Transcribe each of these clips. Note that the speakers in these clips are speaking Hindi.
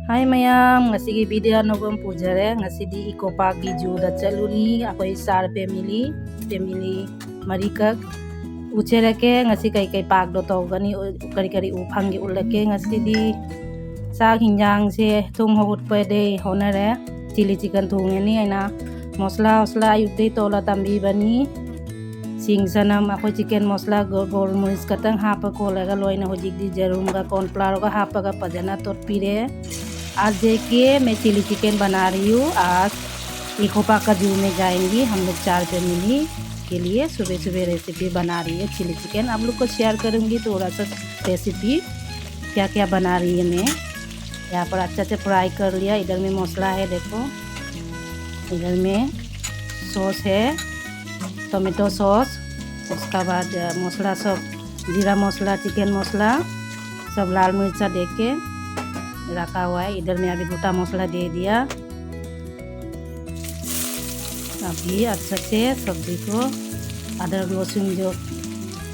Hi mayam, ngasigi video nogam pujare, ngasidi Eco Park gi juda chaluni, akoi sar family marikak ucerake ngasi kai park do togani kari uphangi ulake ngasidi sa hinjang se thum hogut pede honare chili chicken thungeni aina mosla ayude tola tambi bani sing sanam akoi chicken mosla gol muris katang hapa ko lega loina hojik di jarum ga corn flour का हाफ का पजना तो पीरे आज देखिए मैं चिली चिकन बना रही हूँ। आज इको पार्क का जू में जाएंगी हम लोग 4 फैमिली के लिए। सुबह सुबह रेसिपी बना रही है चिली चिकन, आप लोग को शेयर करूँगी थोड़ा सा रेसिपी क्या क्या बना रही है मैं। यहाँ पर अच्छा से फ्राई कर लिया। इधर में मसाला है देखो, इधर में सॉस है टोमेटो सॉस, उसका बाद मसाला सब जीरा मसाला चिकन मसाला सब लाल मिर्चा दे के रखा हुआ है। इधर में अभी गोटा मसाला दे दिया। अभी अच्छा से सब्जी को अदरक लहसुन जो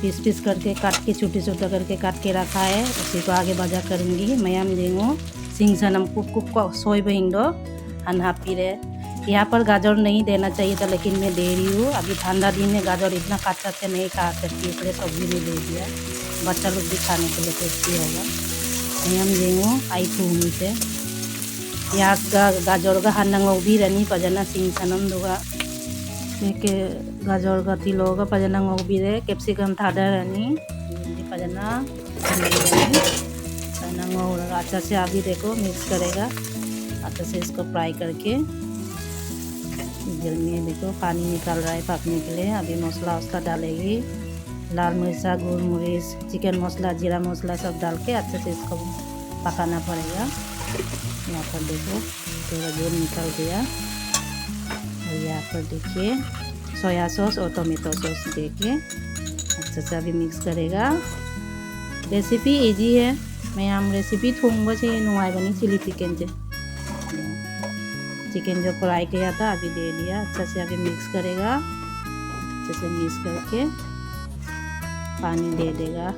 पीस करके काट के छोटा करके काट के रखा है उसी को आगे भजा करूँगी। मैम देंगो सिंग सनम कुक को सोई बहिंदो अनहा पीरे। यहाँ पर गाजर नहीं देना चाहिए था लेकिन मैं दे रही हूँ। अभी ठंडा दिन में गाजर इतना कच्चा से नहीं खा सकती, इसलिए सब्जी में दे दिया। बच्चा लोग भी खाने के लिए टेस्टी होगा। मैम देंगो आई थूमी से प्याज का गाजर का हन्नंगोबी रनी पजना सिंग सनम दुगा के गाजर का तिलो का पजना ngobi रे कैप्सिकम थादा रनी पजना पजना अच्छा से अभी देखो मिक्स करेगा अच्छा से इसको फ्राई करके। इधर में देखो पानी निकाल रहा है पकने के लिए। अभी मसाला डालेगी, लाल मिर्चा गोल मरीच चिकन मसाला जीरा मसाला सब डाल के अच्छे से इसको पकाना पड़ेगा। यहाँ पर देखो थोड़ा जोर निकल गया और यहाँ पर देखिए सोया सॉस और टोमेटो सॉस दे के अच्छे से अभी मिक्स करेगा। रेसिपी इजी है। मैं हम रेसिपी थोंग से नुआई बनी चिली चिकन से चिकन जो फ्राई किया था अभी दे दिया। अच्छा से अभी मिक्स करेगा, अच्छे से मिक्स करके पानी दे देगा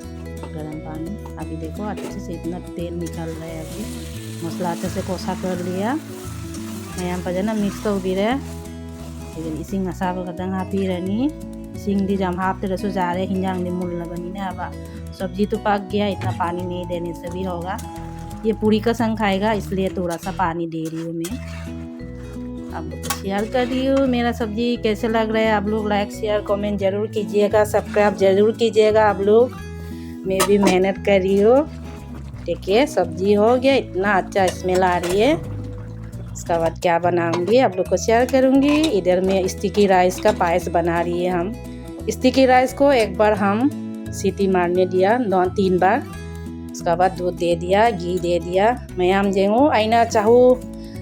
गरम पानी। अभी देखो अच्छे से इतना तेल निकल रहा है। अभी मसाला अच्छे से कोसा कर लिया। मैं यहाँ पर जना मिक्स तो भी रहे लेकिन इसी नशा को कदम हापी रहनी सिंग दी जम हाफ तेरे सो जा रहे हिंजांग दी मुल बनी ने। अब सब्जी तो पक गया, इतना पानी नहीं देने से भी होगा। ये पूरी का संग खाएगा इसलिए थोड़ा सा पानी दे रही हूँ मैं। आप लोग को शेयर कर रही हूँ मेरा सब्जी कैसे लग रहा है। आप लोग लाइक शेयर कमेंट जरूर कीजिएगा, सब्सक्राइब जरूर कीजिएगा आप लोग। मैं भी मेहनत कर रही हूँ। देखिए सब्जी हो गया, इतना अच्छा स्मेल आ रही है। इसका बाद क्या बनाऊंगी आप लोग को शेयर करूंगी। इधर में स्टिकी राइस का पायस बना रही है। हम स्टिकी राइस को एक बार हम सीटी मारने दिया 2-3 बार, उसका बाद दूध दे दिया घी दे दिया। मैं हम जेंगो आइना चाहू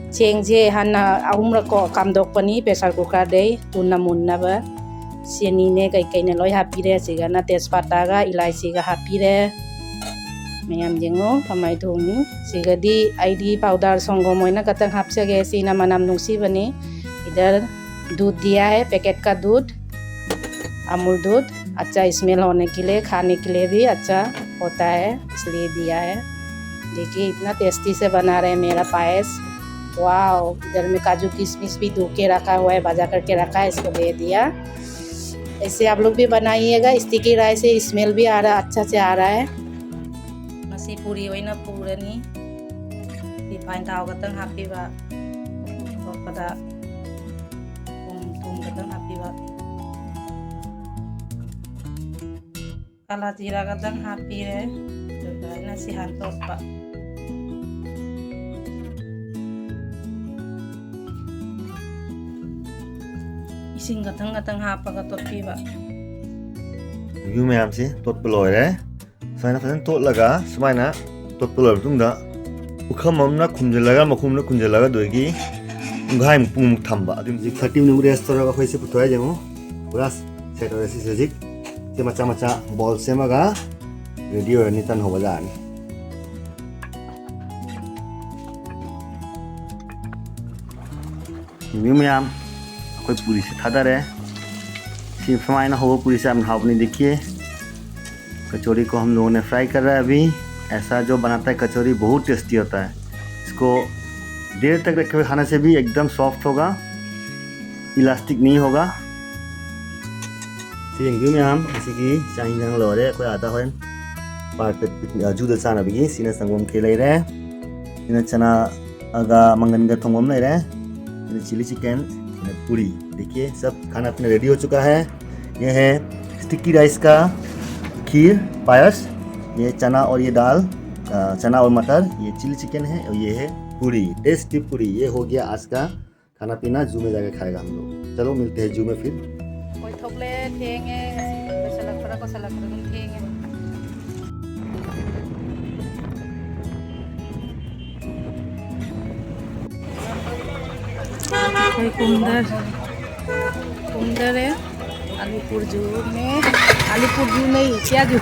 चेंजे हन्ना अहुम को कामदोकपनी प्रेशर कुकर दे तुना मुन्नाबा सेनी ने कई ने लोय हापीरे सिगाना तेजपत्ता का इलायची का हापीरे। मैम जेंगो कमाई थोंगी सिगदी आईडी पाउडर संगो मोइना कतंग हापसगे सीना मनम नुसी बने। इधर दूध दिया है, पैकेट का दूध अमूल दूध, अच्छा स्मेल होने के लिए खाने के लिए भी अच्छा होता है इसलिए दिया है। देखिए इतना टेस्टी से बना रहे हैं मेरा पायस। वाओ, इधर में काजू किशमिश भी धो के रखा हुआ है, भजा करके रखा है, इसको दे दिया। ऐसे आप लोग भी बनाइएगा। स्टिकी राइस से स्मेल भी आ रहा अच्छा से आ रहा है। मसी पूरी होई ना पूरनी रिफाइन थाव गतंग हापीबा और पता तुम गतंग हापीबा काला जीरा गतंग हापी है तो ना सिहान तोपा इसिंग गतंग हापगा तोपीबा yu mayam si tot peloy re saina fasan tot laga sumaina tot peloy tungda ukham amna khumjelaga makhumna khumjelaga doigi unghai pum thamba adum jik 30 minute restaurant ka khoise putoy jengo puras set ore si sejik se macha ball semaga ready ore ni tan hoba jani yu mayam koi puri se thada re fry ना हो पूरी से हम हावनी देखिए। कचौड़ी को हम लोगों ने फ्राई कर रहा है अभी। ऐसा जो बनाता है कचौड़ी बहुत टेस्टी होता है। इसको देर तक रखे हुए खाने से भी एकदम सॉफ्ट होगा, इलास्टिक नहीं होगा। सिंगी में हम जैसे कि चाइना जंग लो रहे कोई आता है पार्ट जूद चाना भी सीना संगम खेल रहे हैं, चना अगा मंगन का थोंगम ले रहे हैं, चिली चिकन, पूरी। देखिए सब खाना अपने रेडी हो चुका है। यह है स्टिकी राइस का खीर पायस, ये चना और ये दाल, चना और मटर, ये चिली चिकन है और ये है पूरी, टेस्टी पूरी। ये हो गया आज का खाना पीना। जू में जाकर खाएगा हम लोग। चलो मिलते हैं जू में फिर। कोई थोकले ठेंगे को सलक ठेंगे। कोई कुंदर है अलीपुर जू में, अलीपुर जू नहीं क्या जू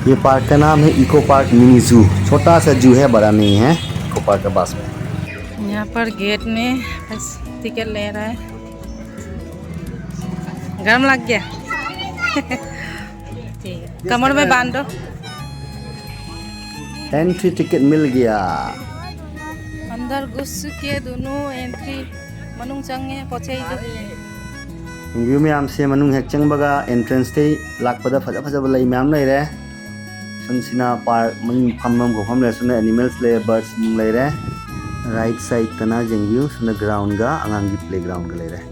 ये पार्क का नाम है इको पार्क मिनी जू। छोटा सा जू है, बड़ा नहीं है। इको पार्क का पास में यहाँ पर गेट में बस टिकट ले रहा है। गर्म लग गया ठीक है, कमर में बांध दो। एंट्री टिकट मिल गया। अंदर घुस के दोनों एंट्री मनुंग चंगे पछे व्यू में आमसे मनुंग हेक चंगबगा एंट्रेंस थे लाकपदा फजा फजा लई मैम ले रहे। सुनसिना पार्क मंग फमम को हम ले सुने एनिमल्स ले बर्ड्स ले रहे। राइट साइड तना जेंग्यू सुने ग्राउंड का अंगांगी प्लेग्राउंड का ले रहे।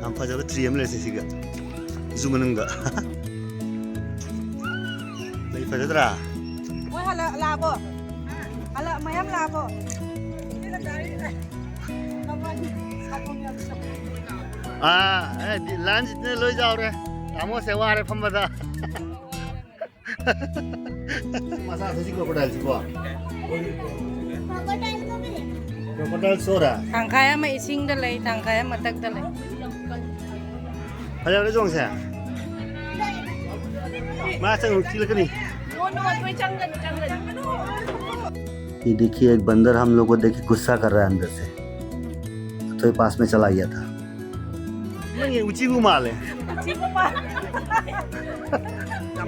हम फजा ट्री हम ले सिगा जू मनुंगा लई फजदरा वो हला लाबो हला मैम लाबो लंच ने लो जाओ रे हमो से वारे फमदा मसा सजी क्रोकोडाइल सिको क्रोकोडाइल सोरा tangkaya ma ising dalay tangkaya matag dalay अरे अरे जोंग से मां चंग किल कनी। ये देखिए एक बंदर हम लोग को देख के गुस्सा कर रहा है अंदर से, तो ये पास में चला गया था। ये ऊंची को माल है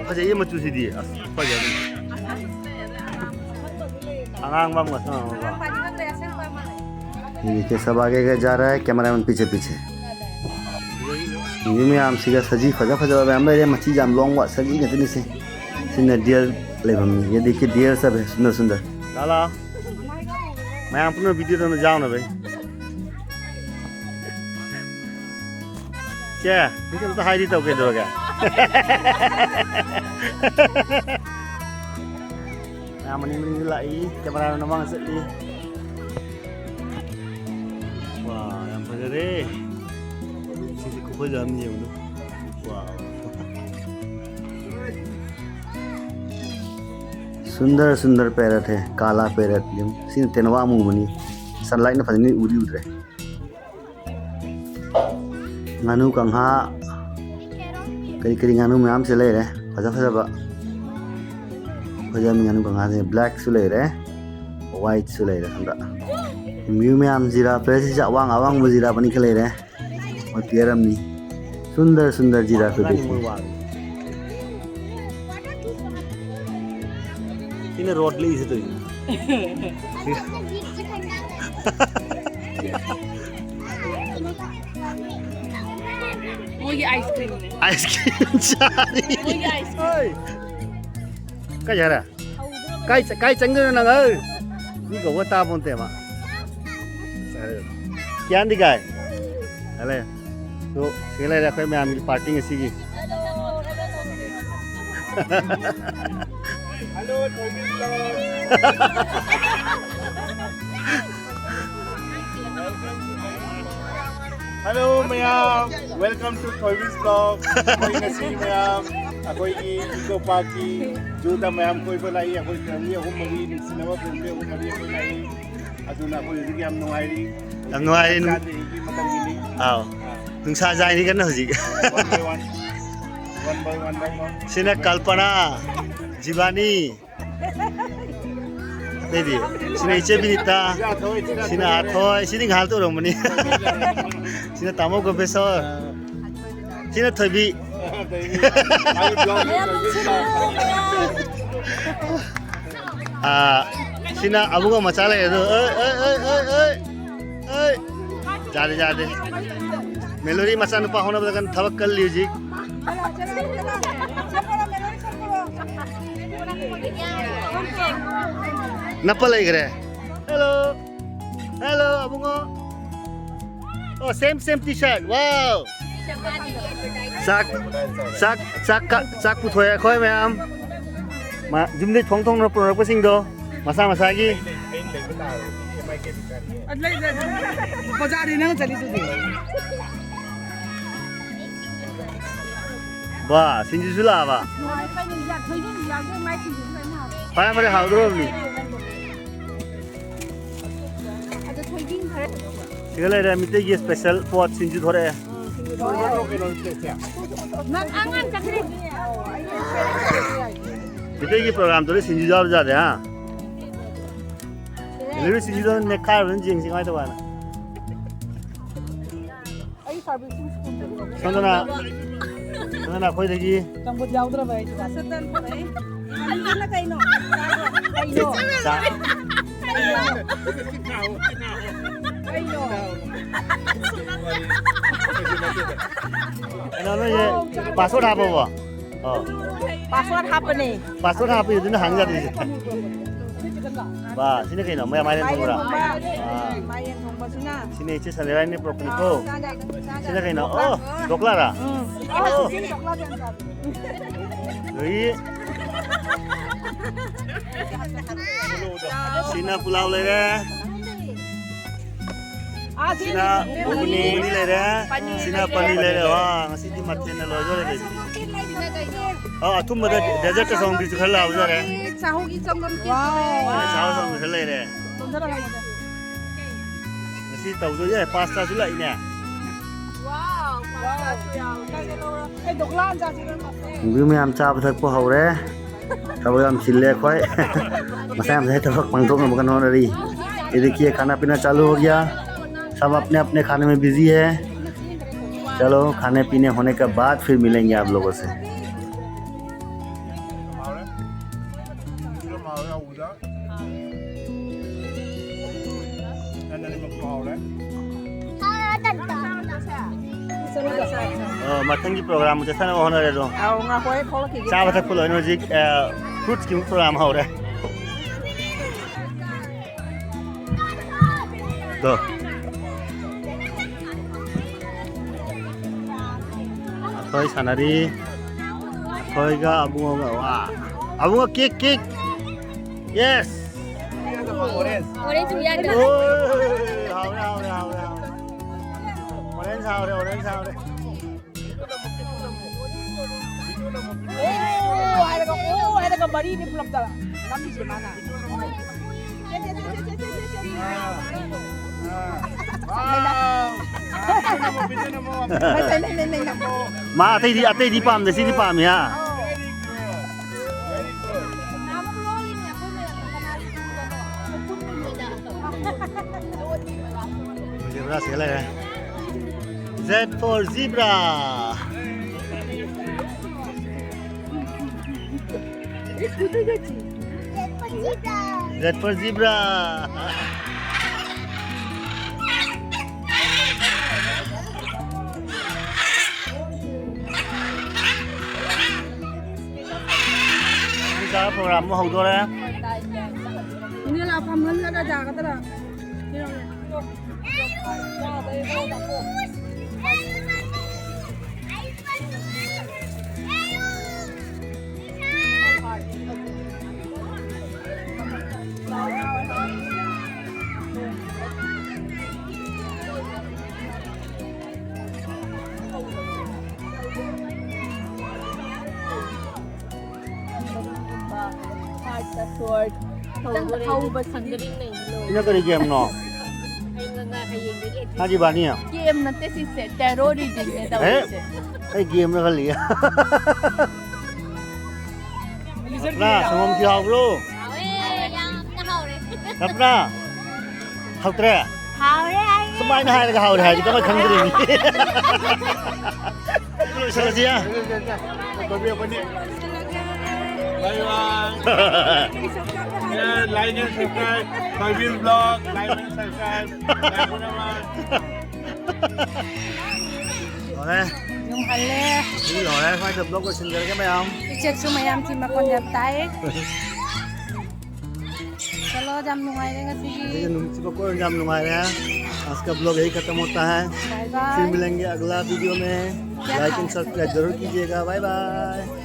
अच्छा ये मत चूसी दिए आंग बम का ये देखिए सब आगे गए जा रहा है, कैमरामैन पीछे पीछे। ये में आम सीधा सजी फजा फजा हम ले मच्छी जाम लोंग वा सजी गतनी से सिने डियर लेबम। ये देखिए डियर सब है सुंदर सुंदर। लाला मैं अपना वीडियो तो जाओ ना भाई क्या ठीक तो हाई तो के दोगे nah mending lagi kamera namang sedih. Wah yang bener deh sisi kumpul dalamnya dulu. Wow सुंदर सुंदर पैरट है, काला पैरट सीन तेनवा मुंह बनी सनलाइट ने फजनी उड़ी उड़ रहे। nganu kangha kari kari nganu में आम से ले रहे फजा फजा बा फजा में nganu kangha से ब्लैक से ले रहे व्हाइट से ले रहे हमरा म्यू में आम जीरा पैसे जावांग आवांग वो जीरा बनी खेले रहे और तेरम नी सुंदर सुंदर जीरा को देखिए। इन्हें रोड ली इसे तो वो ये आइसक्रीम है आइसक्रीम चारी ये आइसक्रीम काय जा रहा काय चंगे ना ग ni ko wata ponte ma kyan dikai ale to sila ra khoi me amil party ngi sigi hello hello mayam welcome to Thoibis vlog koi ngasi mayam akoi ki eco park ki juda mayam koi balai akoi family ahum mari sinama pumpe ahum mari koi lai aduna koi ri yam nuai matangili aw nungsa jai ni kan hoji one by one sina kalpana jibani Dedi, sini ice binita, sini athoy, sini hal tu orang mani, sini tamu profesor, sini thobi. Sina abu ko machala itu. Jadi. Melody masa nupa hona belakan thawakkal liujik. Napa lagi kere? Hello, abungo. Oh, same t-shirt. Wow. sak putoya koi ma'am. Ma jumde thong no product ko singdo. Masa gi. Ba, sinju sula ba. Pare haudro ni. Segala ada mite ye special pot sinju thore. Mite ye program thore sinju jawab ja de ha. Ini sinju don ne kar ben jing sing ai to ba na. Sandana koi degi. Ano ye password apa ba? Oh. Password apa nih? Password apa itu na hang jadi. Ba, sini kayo na, maya tungura. Mayan tunggu sini. Sini ichi salera ni proponi ko. Sini kayo na. Oh, dokla ra. Oh. Rui. Sina pulau le re. Sina bubuni le re. Sina pani le re. Wah, ngasi di matin na lojo le. Oh, atum mada desert ka song bichu khala uja re. Sahugi 정도는 Sahu song khala re. Ngasi tau jo ye pasta sula ine. Bim yam cha thak po haure. Tabo yam chille khoi. Masa yam sai thak pangthok na bukan ho ri. ये देखिए खाना पीना चालू हो गया सब अपने अपने खाने में बिजी है चलो खाने पीने होने के बाद फिर मिलेंगे आप लोगों से मथंगी प्रोग्राम मुझे sana होना रे दो चाव तक फुल एनर्जी फ्रूट्स की प्रोग्राम हो रहा है तो Khoi sanari khoi ga abunga wa abunga kick yes Orange ya ada. orange Ada gambar ini belum dah. Kami di mana? ma atei di pam de si di pam ya zebra segala ya Z for zebra Z for zebra Ini program mau hậu đấy. Ini lah paman ada jaga tera. Sword. Tahu bersandering nih. Ini kali game no. Haji bani ya. Game nanti sih terrorism ya tahu. Game na kali ya. Nah, semua mesti hau bro. Kapna. Hau tre. Semua ini hari hau hari kita makan gini. Belum selesai ya. Kopi apa ni? Bye bye. Yeah, like and subscribe. Toybiz vlog. Like and subscribe. Like mo naman. Okay. Yung hali. Đi rồi đây, quay chụp vlog của xin chào các bạn không? I-check sumayam si Makonyab tayo. चलो जम नुंगाई देंगे ठीक है, किसी को कोई इंतजाम नुमाया है। आज का ब्लॉग यही खत्म होता है। बाय फिर बाय मिलेंगे अगला वीडियो में। क्या लाइक एंड खाया? सब्सक्राइब जरूर कीजिएगा। Bye bye.